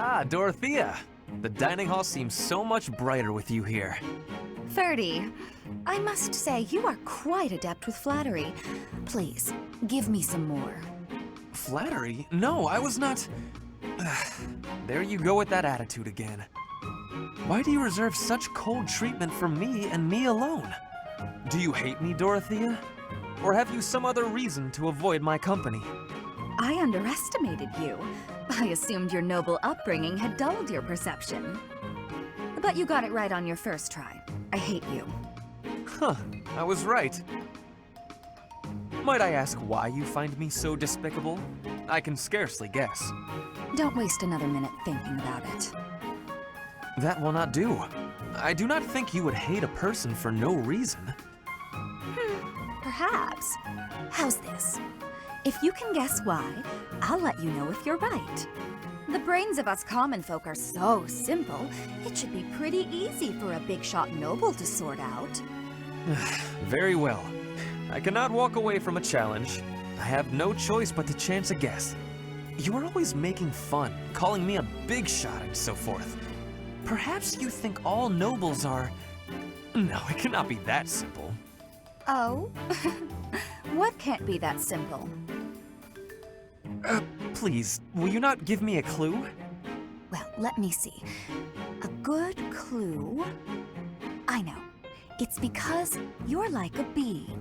Ah, Dorothea. The dining hall seems so much brighter with you here. Ferdy, I must say you are quite adept with flattery. Please, give me some more. Flattery? No, I was not... There you go with that attitude again. Why do you reserve such cold treatment for me and me alone? Do you hate me, Dorothea? Or have you some other reason to avoid my company? I underestimated you. I assumed your noble upbringing had dulled your perception. But you got it right on your first try. I hate you. Huh, I was right. Might I ask why you find me so despicable? I can scarcely guess. Don't waste another minute thinking about it. That will not do. I do not think you would hate a person for no reason. Perhaps. How's this? If you can guess why, I'll let you know if you're right. The brains of us common folk are so simple, it should be pretty easy for a big shot noble to sort out. Very well. I cannot walk away from a challenge. I have no choice but to chance a guess. You are always making fun, calling me a big shot and so forth. Perhaps you think all nobles are... No, it cannot be that simple. Oh? What can't be that simple? Please, will you not give me a clue? Well, let me see. A good clue? I know. It's because you're like a bee.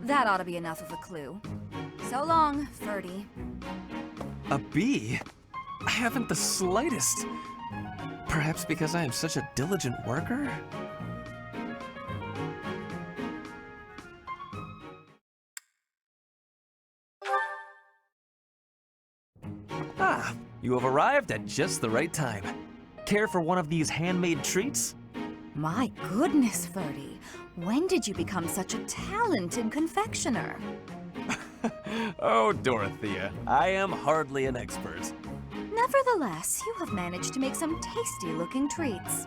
That ought to be enough of a clue. So long, Ferdy. A bee? I haven't the slightest. Perhaps because I am such a diligent worker? Ah, you have arrived at just the right time. Care for one of these handmade treats? My goodness, Ferdy. When did you become such a talented confectioner? Oh, Dorothea, I am hardly an expert. Nevertheless, you have managed to make some tasty-looking treats.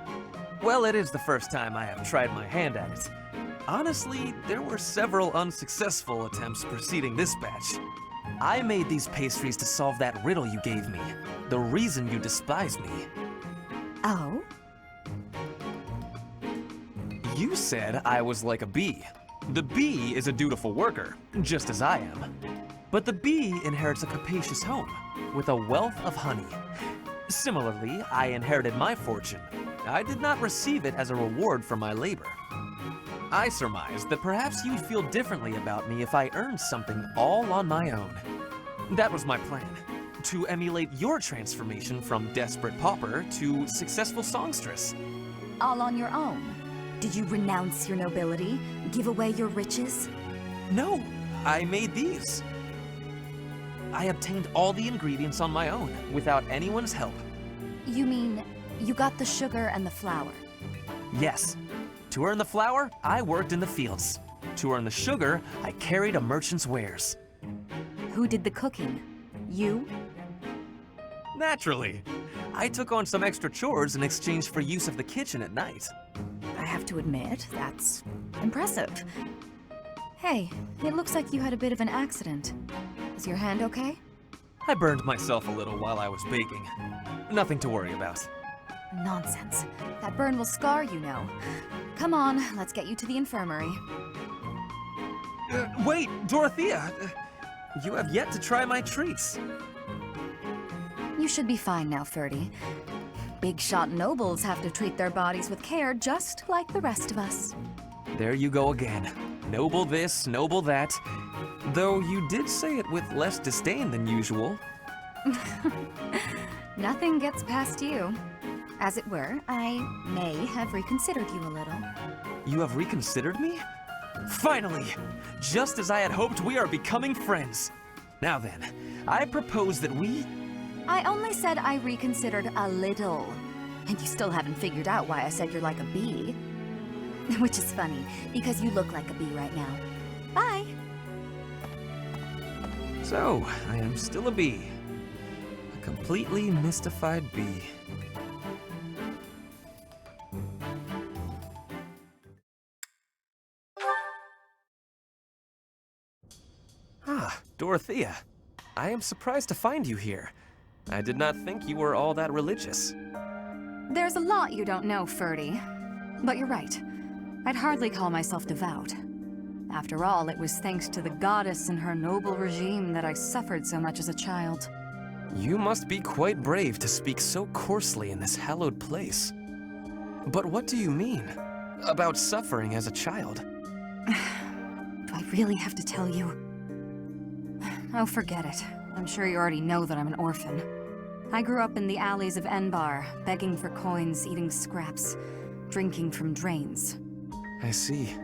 Well, it is the first time I have tried my hand at it. Honestly, there were several unsuccessful attempts preceding this batch. I made these pastries to solve that riddle you gave me, the reason you despise me. Oh? You said I was like a bee. The bee is a dutiful worker, just as I am. But the bee inherits a capacious home, with a wealth of honey. Similarly, I inherited my fortune. I did not receive it as a reward for my labor. I surmised that perhaps you'd feel differently about me if I earned something all on my own. That was my plan, to emulate your transformation from desperate pauper to successful songstress. All on your own? Did you renounce your nobility? Give away your riches? No, I made these. I obtained all the ingredients on my own, without anyone's help. You mean, you got the sugar and the flour? Yes. To earn the flour, I worked in the fields. To earn the sugar, I carried a merchant's wares. Who did the cooking? You? Naturally. I took on some extra chores in exchange for use of the kitchen at night. I have to admit, that's impressive. Hey, it looks like you had a bit of an accident. Is your hand okay? I burned myself a little while I was baking. Nothing to worry about. Nonsense. That burn will scar you know. Come on, let's get you to the infirmary. Wait, Dorothea! You have yet to try my treats. You should be fine now, Ferdy. Big shot nobles have to treat their bodies with care just like the rest of us. There you go again. Noble this, noble that. Though you did say it with less disdain than usual. Nothing gets past you. As it were, I may have reconsidered you a little. You have reconsidered me? Finally! Just as I had hoped, we are becoming friends. Now then, I propose that we... I only said I reconsidered a little. And you still haven't figured out why I said you're like a bee. Which is funny, because you look like a bee right now. Bye! So, I am still a bee. A completely mystified bee. Ah, Dorothea. I am surprised to find you here. I did not think you were all that religious. There's a lot you don't know, Ferdy. But you're right. I'd hardly call myself devout. After all, it was thanks to the goddess and her noble regime that I suffered so much as a child. You must be quite brave to speak so coarsely in this hallowed place. But what do you mean? About suffering as a child? Do I really have to tell you? Oh, forget it. I'm sure you already know that I'm an orphan. I grew up in the alleys of Enbar, begging for coins, eating scraps, drinking from drains. I see.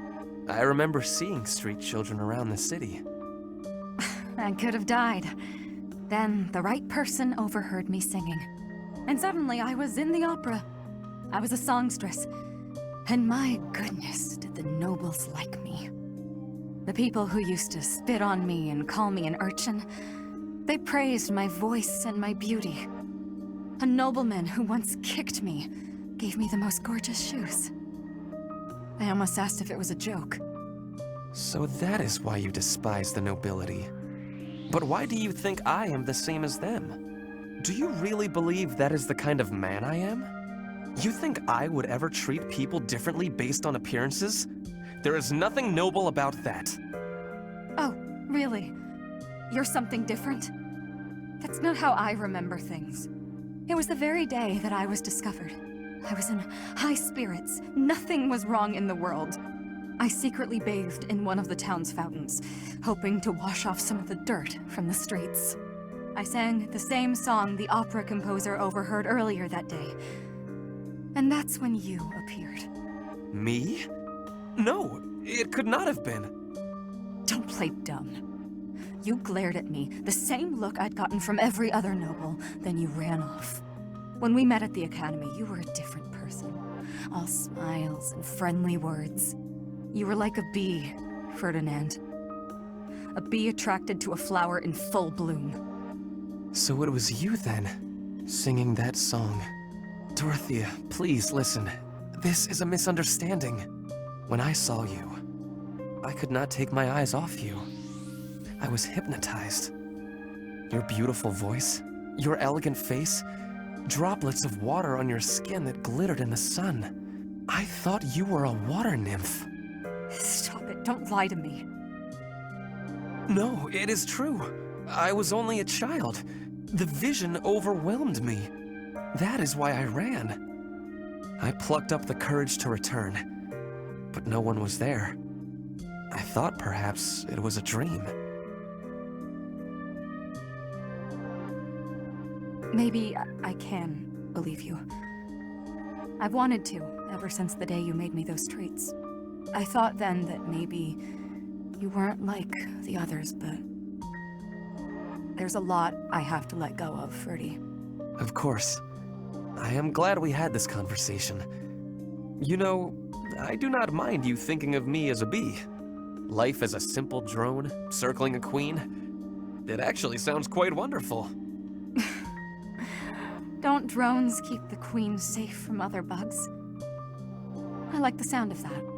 I remember seeing street children around the city. I could have died. Then the right person overheard me singing. And suddenly I was in the opera. I was a songstress. And my goodness, did the nobles like me. The people who used to spit on me and call me an urchin, they praised my voice and my beauty. A nobleman who once kicked me gave me the most gorgeous shoes. I almost asked if it was a joke. So that is why you despise the nobility. But why do you think I am the same as them? Do you really believe that is the kind of man I am? You think I would ever treat people differently based on appearances? There is nothing noble about that. Oh, really? You're something different? That's not how I remember things. It was the very day that I was discovered. I was in high spirits. Nothing was wrong in the world. I secretly bathed in one of the town's fountains, hoping to wash off some of the dirt from the streets. I sang the same song the opera composer overheard earlier that day. And that's when you appeared. Me? No, it could not have been. Don't play dumb. You glared at me, the same look I'd gotten from every other noble, then you ran off. When we met at the academy, you were a different person. All smiles and friendly words. You were like a bee, Ferdinand. A bee attracted to a flower in full bloom. So it was you then, singing that song. Dorothea, please listen. This is a misunderstanding. When I saw you, I could not take my eyes off you. I was hypnotized. Your beautiful voice, your elegant face, droplets of water on your skin that glittered in the sun. I thought you were a water nymph. Stop it, don't lie to me. No, it is true. I was only a child. The vision overwhelmed me. That is why I ran. I plucked up the courage to return, but no one was there. I thought perhaps it was a dream. Maybe I can believe you. I've wanted to, ever since the day you made me those traits. I thought then that maybe you weren't like the others, but there's a lot I have to let go of, Ferdy. Of course. I am glad we had this conversation. You know, I do not mind you thinking of me as a bee. Life as a simple drone, circling a queen. It actually sounds quite wonderful. Don't drones keep the queen safe from other bugs? I like the sound of that.